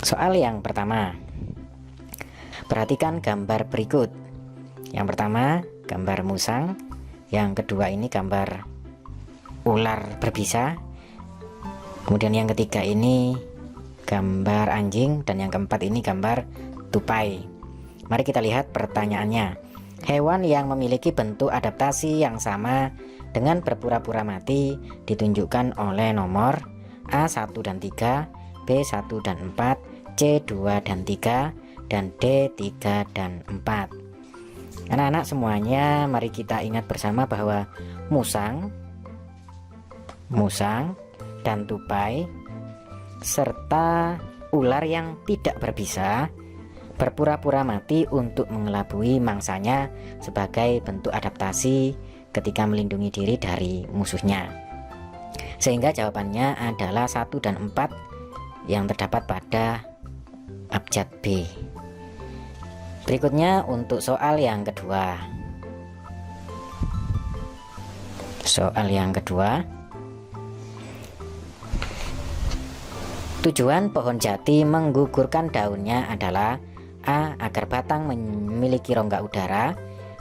Soal yang pertama, perhatikan gambar berikut. Yang pertama gambar musang, yang kedua ini gambar ular berbisa, kemudian yang ketiga ini gambar anjing, dan yang keempat ini gambar tupai. Mari kita lihat pertanyaannya. Hewan yang memiliki bentuk adaptasi yang sama dengan berpura-pura mati ditunjukkan oleh nomor A1 dan 3, B1 dan 4, C2 dan 3, dan D3 dan 4. Anak-anak semuanya, mari kita ingat bersama bahwa musang dan tupai serta ular yang tidak berbisa berpura-pura mati untuk mengelabui mangsanya sebagai bentuk adaptasi ketika melindungi diri dari musuhnya. Sehingga jawabannya adalah 1 dan 4 yang terdapat pada abjad B. Berikutnya untuk soal yang kedua. Soal yang kedua, tujuan pohon jati menggugurkan daunnya adalah A. Agar batang memiliki rongga udara,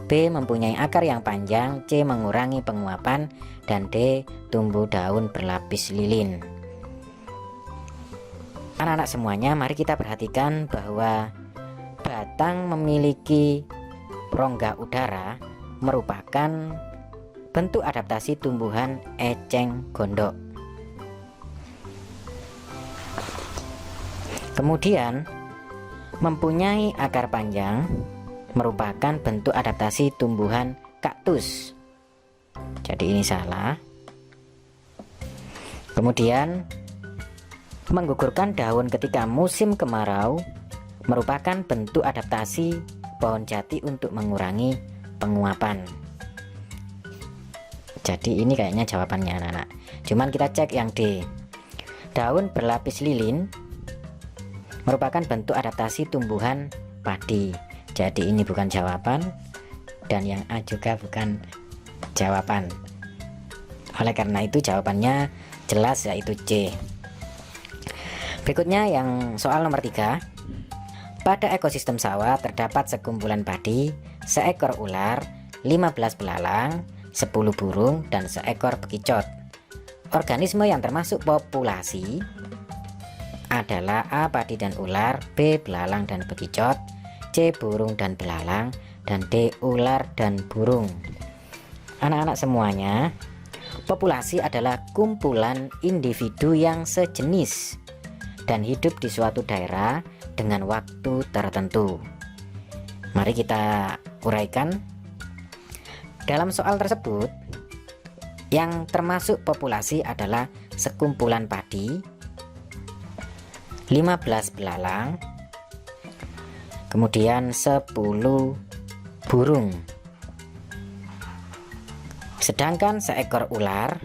B. Mempunyai akar yang panjang, C. Mengurangi penguapan, dan D. Tumbuh daun berlapis lilin. Anak-anak semuanya, mari kita perhatikan bahwa batang memiliki rongga udara merupakan bentuk adaptasi tumbuhan eceng gondok. Kemudian mempunyai akar panjang merupakan bentuk adaptasi tumbuhan kaktus. Jadi ini salah. Kemudian menggugurkan daun ketika musim kemarau merupakan bentuk adaptasi pohon jati untuk mengurangi penguapan. Jadi ini kayaknya jawabannya anak-anak. Cuman kita cek yang D. Daun berlapis lilin merupakan bentuk adaptasi tumbuhan padi. Jadi ini bukan jawaban, dan yang A juga bukan jawaban. Oleh karena itu jawabannya jelas, yaitu C. Berikutnya yang soal nomor 3. Pada ekosistem sawah terdapat sekumpulan padi, seekor ular, 15 belalang, 10 burung, dan seekor bekicot. Organisme yang termasuk populasi adalah A. Padi dan ular, B. Belalang dan bekicot, C. Burung dan belalang, dan D. Ular dan burung. Anak-anak semuanya, populasi adalah kumpulan individu yang sejenis dan hidup di suatu daerah dengan waktu tertentu. Mari kita uraikan. Dalam soal tersebut, yang termasuk populasi adalah sekumpulan padi, 15 belalang, kemudian 10 burung. Sedangkan seekor ular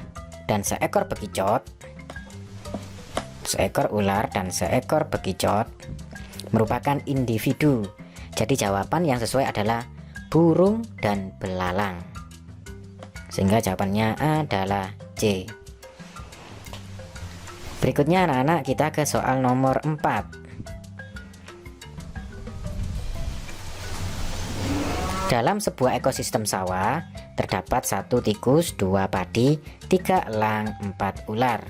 dan seekor bekicot, merupakan individu. Jadi jawaban yang sesuai adalah burung dan belalang. Sehingga jawabannya adalah C. Berikutnya anak-anak, kita ke soal nomor 4. Dalam sebuah ekosistem sawah terdapat 1 tikus, 2 padi, 3 elang, 4 ular.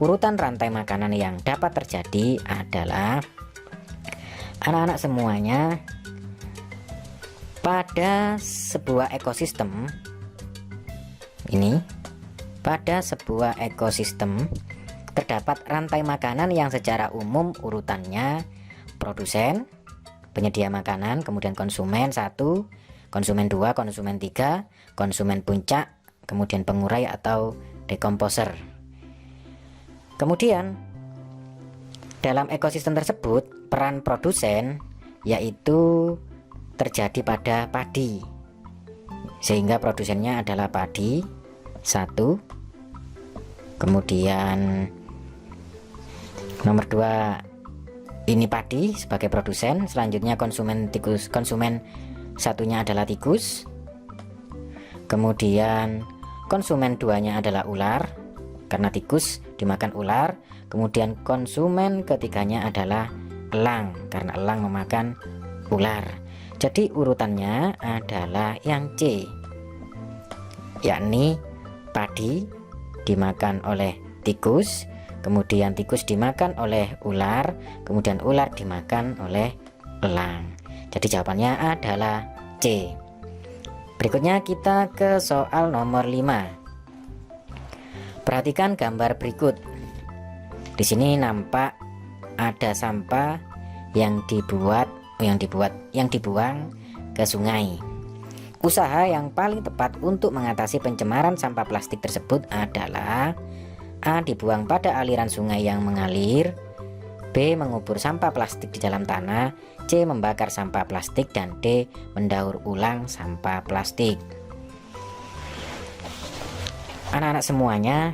Urutan rantai makanan yang dapat terjadi adalah, anak-anak semuanya, pada sebuah ekosistem ini, terdapat rantai makanan yang secara umum urutannya produsen, penyedia makanan, kemudian konsumen 1, konsumen 2, konsumen 3, konsumen puncak, kemudian pengurai atau dekomposer. Kemudian dalam ekosistem tersebut peran produsen yaitu terjadi pada padi, sehingga produsennya adalah padi 1, kemudian nomor 2 ini padi sebagai produsen, selanjutnya konsumen tikus, konsumen satunya adalah tikus, kemudian konsumen 2-nya adalah ular karena tikus dimakan ular, kemudian konsumen ketiganya adalah elang, karena elang memakan ular. Jadi urutannya adalah yang C, yakni padi dimakan oleh tikus, kemudian tikus dimakan oleh ular, kemudian ular dimakan oleh elang. Jadi jawabannya adalah C. Berikutnya kita ke soal nomor 5. Perhatikan gambar berikut. Di sini nampak ada sampah yang dibuang ke sungai. Usaha yang paling tepat untuk mengatasi pencemaran sampah plastik tersebut adalah A. Dibuang pada aliran sungai yang mengalir, B. Mengubur sampah plastik di dalam tanah, C. Membakar sampah plastik, dan D. Mendaur ulang sampah plastik. Anak-anak semuanya,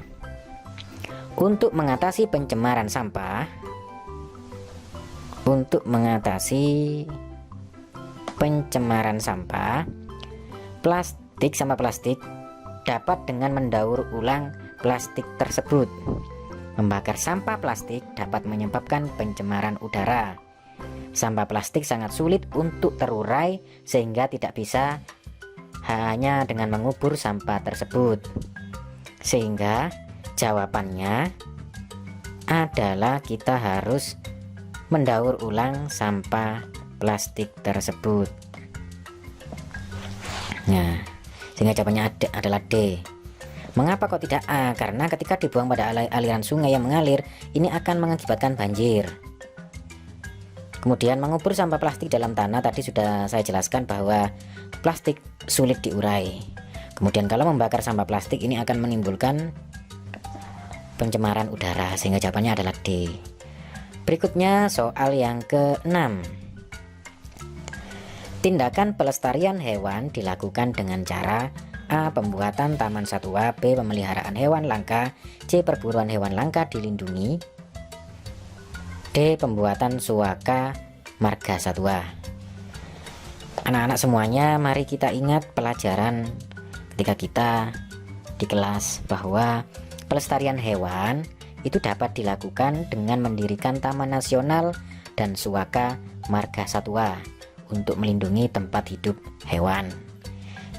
untuk mengatasi pencemaran sampah, sampah plastik dapat dengan mendaur ulang plastik tersebut. Membakar sampah plastik dapat menyebabkan pencemaran udara. Sampah plastik sangat sulit untuk terurai sehingga tidak bisa hanya dengan mengubur sampah tersebut. Sehingga jawabannya adalah kita harus mendaur ulang sampah plastik tersebut. Nah, sehingga jawabannya adalah D. Mengapa kok tidak A? Karena ketika dibuang pada aliran sungai yang mengalir, ini akan mengakibatkan banjir. Kemudian mengubur sampah plastik dalam tanah, tadi sudah saya jelaskan bahwa plastik sulit diurai. Kemudian kalau membakar sampah plastik, ini akan menimbulkan pencemaran udara, sehingga jawabannya adalah D. Berikutnya soal yang ke-6. Tindakan pelestarian hewan dilakukan dengan cara A. Pembuatan taman satwa, B. Pemeliharaan hewan langka, C. Perburuan hewan langka dilindungi, D. Pembuatan suaka marga satwa. Anak-anak semuanya, mari kita ingat pelajaran ketika kita di kelas bahwa pelestarian hewan itu dapat dilakukan dengan mendirikan taman nasional dan suaka marga satwa untuk melindungi tempat hidup hewan.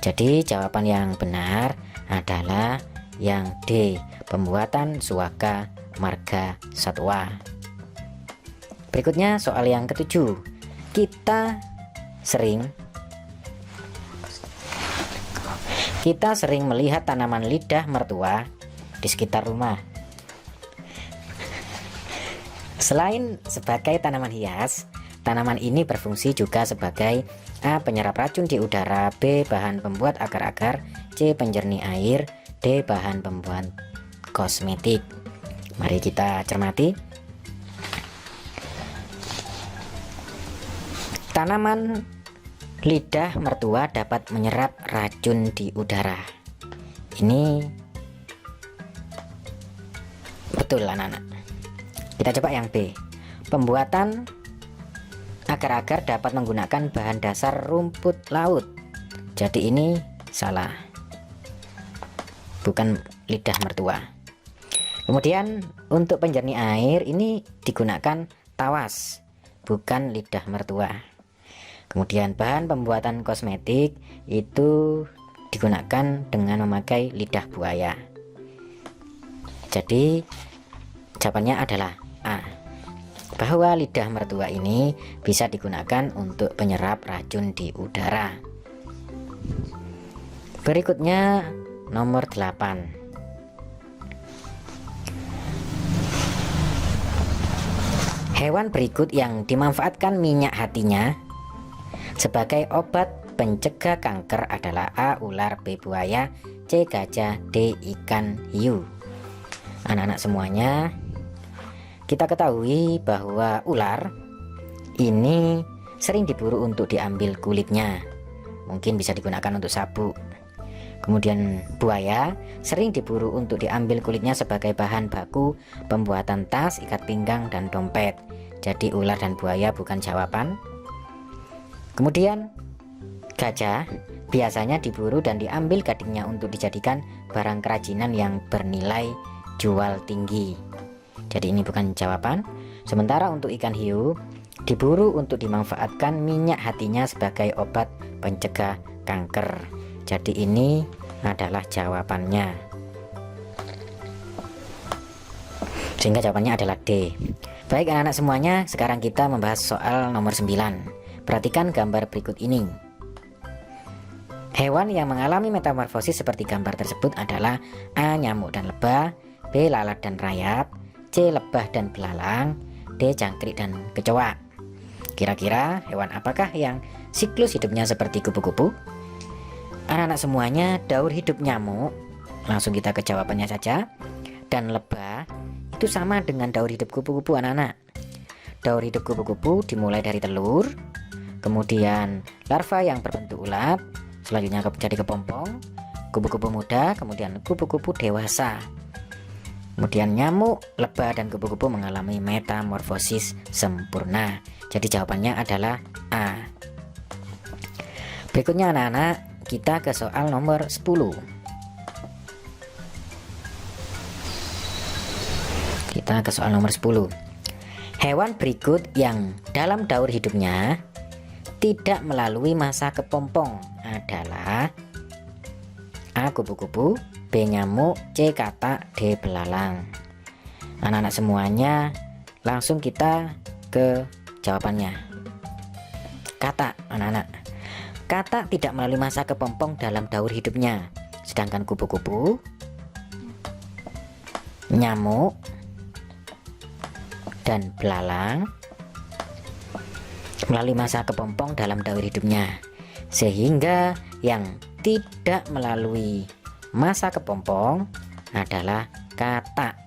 Jadi jawaban yang benar adalah yang D, pembuatan suaka marga satwa. Berikutnya soal yang ke-7. Kita sering melihat tanaman lidah mertua di sekitar rumah. Selain sebagai tanaman hias, tanaman ini berfungsi juga sebagai A. Penyerap racun di udara, B. Bahan pembuat agar-agar, C. Penjernih air, D. Bahan pembuat kosmetik. Mari kita cermati. Tanaman lidah mertua dapat menyerap racun di udara. Ini betul, anak-anak. Kita coba yang B. Pembuatan agar-agar dapat menggunakan bahan dasar rumput laut. Jadi ini salah, bukan lidah mertua. Kemudian untuk penjernih air ini digunakan tawas, bukan lidah mertua. Kemudian bahan pembuatan kosmetik itu digunakan dengan memakai lidah buaya. Jadi jawabannya adalah A, bahwa lidah mertua ini bisa digunakan untuk penyerap racun di udara. Berikutnya nomor 8. Hewan berikut yang dimanfaatkan minyak hatinya sebagai obat pencegah kanker adalah A. Ular, B. Buaya, C. Gajah, D. Ikan hiu. Anak-anak semuanya, kita ketahui bahwa ular ini sering diburu untuk diambil kulitnya, mungkin bisa digunakan untuk sabuk. Kemudian buaya sering diburu untuk diambil kulitnya sebagai bahan baku pembuatan tas, ikat pinggang, dan dompet. Jadi ular dan buaya bukan jawaban. Kemudian gajah biasanya diburu dan diambil gadingnya untuk dijadikan barang kerajinan yang bernilai jual tinggi. Jadi ini bukan jawaban. Sementara untuk ikan hiu Diburu untuk dimanfaatkan minyak hatinya sebagai obat pencegah kanker. Jadi ini adalah jawabannya. Sehingga jawabannya adalah D. Baik anak-anak semuanya, sekarang kita membahas soal nomor 9. Perhatikan gambar berikut ini. Hewan yang mengalami metamorfosis seperti gambar tersebut adalah A. Nyamuk dan lebah, B. Lalat dan rayap, C. Lebah dan belalang, D. Jangkrik dan kecoa. Kira-kira hewan apakah yang siklus hidupnya seperti kupu-kupu? Anak-anak semuanya, daur hidup nyamuk, langsung kita ke jawabannya saja, dan lebah itu sama dengan daur hidup kupu-kupu anak-anak. Daur hidup kupu-kupu dimulai dari telur, kemudian larva yang berbentuk ulat, selanjutnya jadi kepompong, kupu-kupu muda, kemudian kupu-kupu dewasa. Kemudian nyamuk, lebah, dan kupu-kupu mengalami metamorfosis sempurna. Jadi jawabannya adalah A. Berikutnya anak-anak, kita ke soal nomor 10. Kita ke soal nomor 10. Hewan berikut yang dalam daur hidupnya tidak melalui masa kepompong adalah A. Kupu-kupu, B. Nyamuk, C. Katak, D. Belalang. Anak-anak semuanya, langsung kita ke jawabannya. Katak anak-anak. Katak tidak melalui masa kepompong dalam daur hidupnya, sedangkan kupu-kupu, nyamuk, dan belalang melalui masa kepompong dalam daur hidupnya. Sehingga yang tidak melalui masa kepompong adalah katak.